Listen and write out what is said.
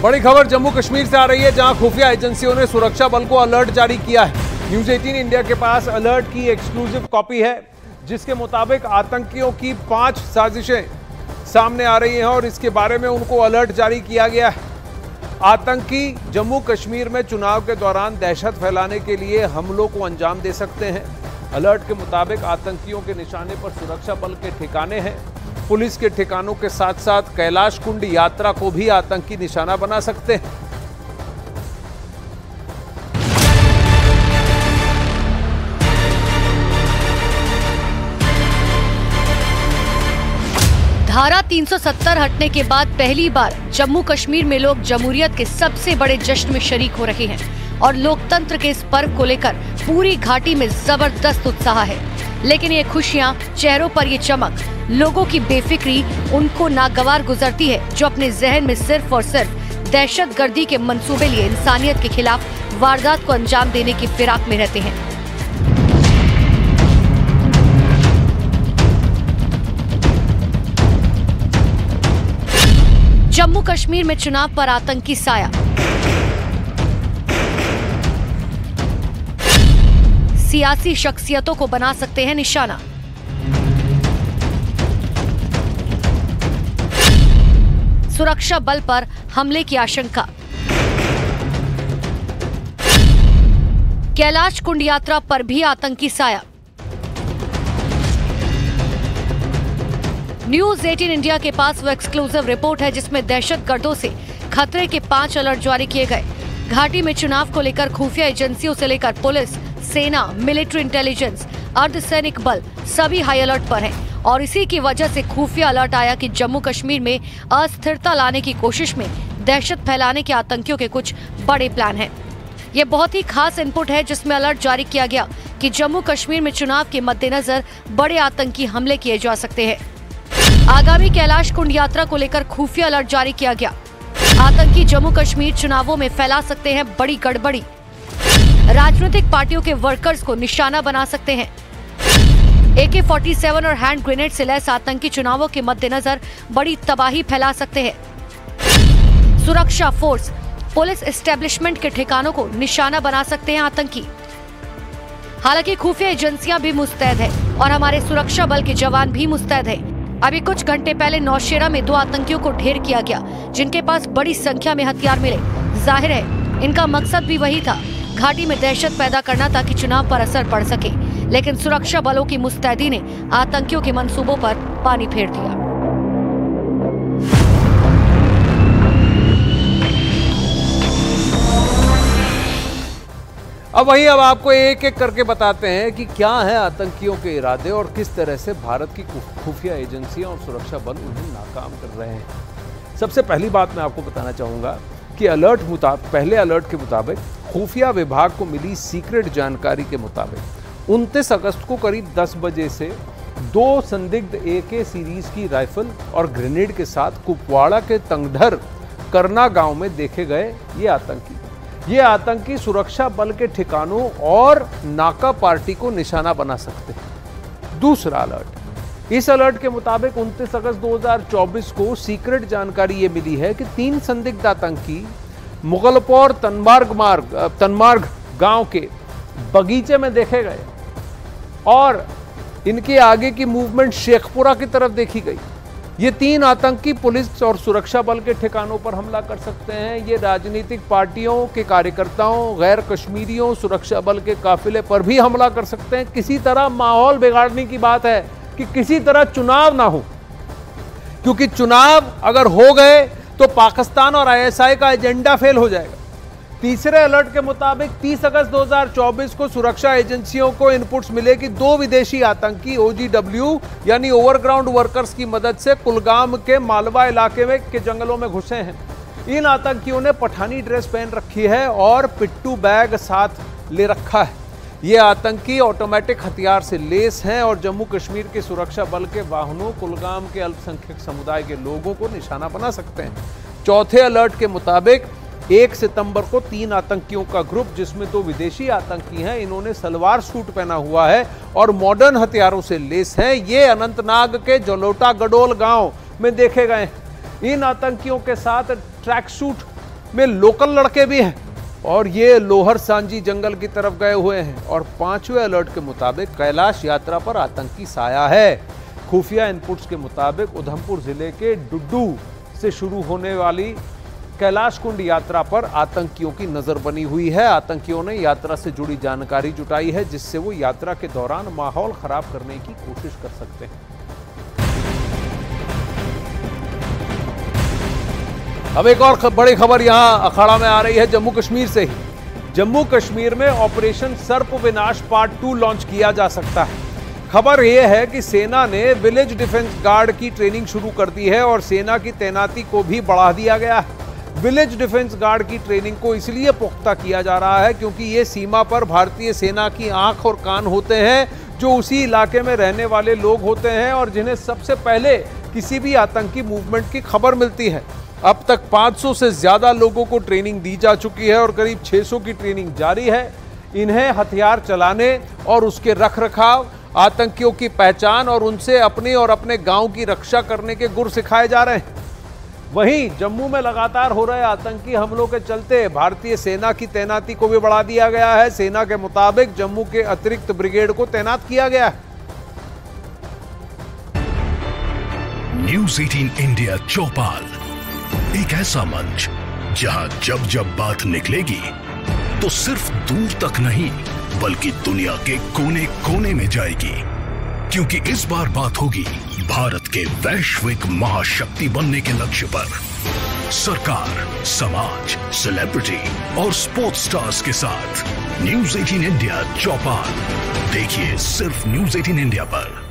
बड़ी खबर जम्मू कश्मीर से आ रही है, जहां खुफिया एजेंसियों ने सुरक्षा बल को अलर्ट जारी किया है। न्यूज 18 इंडिया के पास अलर्ट की एक्सक्लूसिव कॉपी है, जिसके मुताबिक आतंकियों की 5 साजिशें सामने आ रही हैं और इसके बारे में उनको अलर्ट जारी किया गया है। आतंकी जम्मू कश्मीर में चुनाव के दौरान दहशत फैलाने के लिए हमलों को अंजाम दे सकते हैं। अलर्ट के मुताबिक आतंकियों के निशाने पर सुरक्षा बल के ठिकाने हैं। पुलिस के ठिकानों के साथ साथ कैलाश कुंड यात्रा को भी आतंकी निशाना बना सकते हैं। धारा 370 हटने के बाद पहली बार जम्मू कश्मीर में लोग जमहूरियत के सबसे बड़े जश्न में शरीक हो रहे हैं और लोकतंत्र के इस पर्व को लेकर पूरी घाटी में जबरदस्त उत्साह है। लेकिन ये खुशियां, चेहरों पर ये चमक, लोगों की बेफिक्री उनको नागवार गुजरती है, जो अपने जहन में सिर्फ और सिर्फ दहशतगर्दी के मंसूबे लिए इंसानियत के खिलाफ वारदात को अंजाम देने की फिराक में रहते हैं। जम्मू कश्मीर में चुनाव पर आतंकी साया। सियासी शख्सियतों को बना सकते हैं निशाना। सुरक्षा बल पर हमले की आशंका। कैलाश कुंड यात्रा पर भी आतंकी साया। न्यूज 18 इंडिया के पास वो एक्सक्लूसिव रिपोर्ट है, जिसमें दहशतगर्दों से खतरे के 5 अलर्ट जारी किए गए। घाटी में चुनाव को लेकर खुफिया एजेंसियों से लेकर पुलिस, सेना, मिलिट्री इंटेलिजेंस, अर्धसैनिक बल सभी हाई अलर्ट पर हैं और इसी की वजह से खुफिया अलर्ट आया कि जम्मू कश्मीर में अस्थिरता लाने की कोशिश में दहशत फैलाने के आतंकियों के कुछ बड़े प्लान हैं। ये बहुत ही खास इनपुट है, जिसमें अलर्ट जारी किया गया कि जम्मू कश्मीर में चुनाव के मद्देनजर बड़े आतंकी हमले किए जा सकते हैं। आगामी कैलाश कुंड यात्रा को लेकर खुफिया अलर्ट जारी किया गया। आतंकी जम्मू कश्मीर चुनावों में फैला सकते हैं बड़ी गड़बड़ी। राजनीतिक पार्टियों के वर्कर्स को निशाना बना सकते हैं। AK-47 और हैंड ग्रेनेड से लैस आतंकी चुनावों के मद्देनजर बड़ी तबाही फैला सकते हैं। सुरक्षा फोर्स, पुलिस एस्टेब्लिशमेंट के ठिकानों को निशाना बना सकते हैं आतंकी। हालांकि खुफिया एजेंसियां भी मुस्तैद है और हमारे सुरक्षा बल के जवान भी मुस्तैद है। अभी कुछ घंटे पहले नौशेरा में 2 आतंकियों को ढेर किया गया, जिनके पास बड़ी संख्या में हथियार मिले। जाहिर है इनका मकसद भी वही था, घाटी में दहशत पैदा करना ताकि चुनाव पर असर पड़ सके। लेकिन सुरक्षा बलों की मुस्तैदी ने आतंकियों के मंसूबों पर पानी फेर दिया। अब आपको एक एक करके बताते हैं कि क्या है आतंकियों के इरादे और किस तरह से भारत की खुफिया एजेंसियां और सुरक्षा बल उन्हें नाकाम कर रहे हैं। सबसे पहली बात मैं आपको बताना चाहूंगा कि पहले अलर्ट के मुताबिक खुफिया विभाग को मिली सीक्रेट जानकारी के मुताबिक 29 अगस्त को करीब 10 बजे से 2 संदिग्ध AK सीरीज की राइफल और ग्रेनेड के साथ कुपवाड़ा के तंगधर करना गांव में देखे गए। ये आतंकी सुरक्षा बल के ठिकानों और नाका पार्टी को निशाना बना सकते हैं। दूसरा अलर्ट, इस अलर्ट के मुताबिक 29 अगस्त 2024 को सीक्रेट जानकारी ये मिली है कि 3 संदिग्ध आतंकी मुगलपोर तनमार्ग गांव के बगीचे में देखे गए और इनके आगे की मूवमेंट शेखपुरा की तरफ देखी गई। ये 3 आतंकी पुलिस और सुरक्षा बल के ठिकानों पर हमला कर सकते हैं। ये राजनीतिक पार्टियों के कार्यकर्ताओं, गैर कश्मीरियों, सुरक्षा बल के काफिले पर भी हमला कर सकते हैं। किसी तरह माहौल बिगाड़ने की बात है कि किसी तरह चुनाव ना हो, क्योंकि चुनाव अगर हो गए तो पाकिस्तान और ISI का एजेंडा फेल हो जाएगा। तीसरे अलर्ट के मुताबिक 30 अगस्त 2024 को सुरक्षा एजेंसियों को इनपुट्स मिले कि 2 विदेशी आतंकी OGW यानी ओवरग्राउंड वर्कर्स की मदद से कुलगाम के मालवा इलाके में के जंगलों में घुसे हैं। इन आतंकियों ने पठानी ड्रेस पहन रखी है और पिट्टू बैग साथ ले रखा है। ये आतंकी ऑटोमेटिक हथियार से लेस हैं और जम्मू कश्मीर के सुरक्षा बल के वाहनों, कुलगाम के अल्पसंख्यक समुदाय के लोगों को निशाना बना सकते हैं। चौथे अलर्ट के मुताबिक 1 सितंबर को 3 आतंकियों का ग्रुप, जिसमें 2 विदेशी आतंकी हैं, इन्होंने सलवार सूट पहना हुआ है और मॉडर्न हथियारों से लेस हैं। ये अनंतनाग के जलोटा गडोल गांव में देखे गए। इन आतंकियों के साथ ट्रैक सूट में लोकल लड़के भी हैं और ये लोहर सांजी जंगल की तरफ गए हुए हैं। और 5वें अलर्ट के मुताबिक कैलाश यात्रा पर आतंकी साया है। खुफिया इनपुट्स के मुताबिक उधमपुर जिले के डुड्डू से शुरू होने वाली कैलाश कुंड यात्रा पर आतंकियों की नजर बनी हुई है। आतंकियों ने यात्रा से जुड़ी जानकारी जुटाई है, जिससे वो यात्रा के दौरान माहौल खराब करने की कोशिश कर सकते हैं। अब एक और बड़ी खबर यहां अखाड़ा में आ रही है जम्मू कश्मीर से ही। जम्मू कश्मीर में ऑपरेशन सर्प विनाश पार्ट 2 लॉन्च किया जा सकता है। खबर यह है कि सेना ने विलेज डिफेंस गार्ड की ट्रेनिंग शुरू कर दी है और सेना की तैनाती को भी बढ़ा दिया गया है। विलेज डिफेंस गार्ड की ट्रेनिंग को इसलिए पुख्ता किया जा रहा है क्योंकि ये सीमा पर भारतीय सेना की आंख और कान होते हैं, जो उसी इलाके में रहने वाले लोग होते हैं और जिन्हें सबसे पहले किसी भी आतंकी मूवमेंट की खबर मिलती है। अब तक 500 से ज्यादा लोगों को ट्रेनिंग दी जा चुकी है और करीब 600 की ट्रेनिंग जारी है। इन्हें हथियार चलाने और उसके रखरखाव, आतंकियों की पहचान और उनसे अपने और अपने गांव की रक्षा करने के गुर सिखाए जा रहे हैं। वहीं जम्मू में लगातार हो रहे आतंकी हमलों के चलते भारतीय सेना की तैनाती को भी बढ़ा दिया गया है। सेना के मुताबिक जम्मू के अतिरिक्त ब्रिगेड को तैनात किया गया है। न्यूज़ 18 इंडिया चौपाल, एक ऐसा मंच जहां जब जब बात निकलेगी तो सिर्फ दूर तक नहीं बल्कि दुनिया के कोने कोने में जाएगी, क्योंकि इस बार बात होगी भारत के वैश्विक महाशक्ति बनने के लक्ष्य पर। सरकार, समाज, सेलिब्रिटी और स्पोर्ट्स स्टार्स के साथ न्यूज़ 18 इंडिया चौपाल देखिए सिर्फ न्यूज़ 18 इंडिया पर।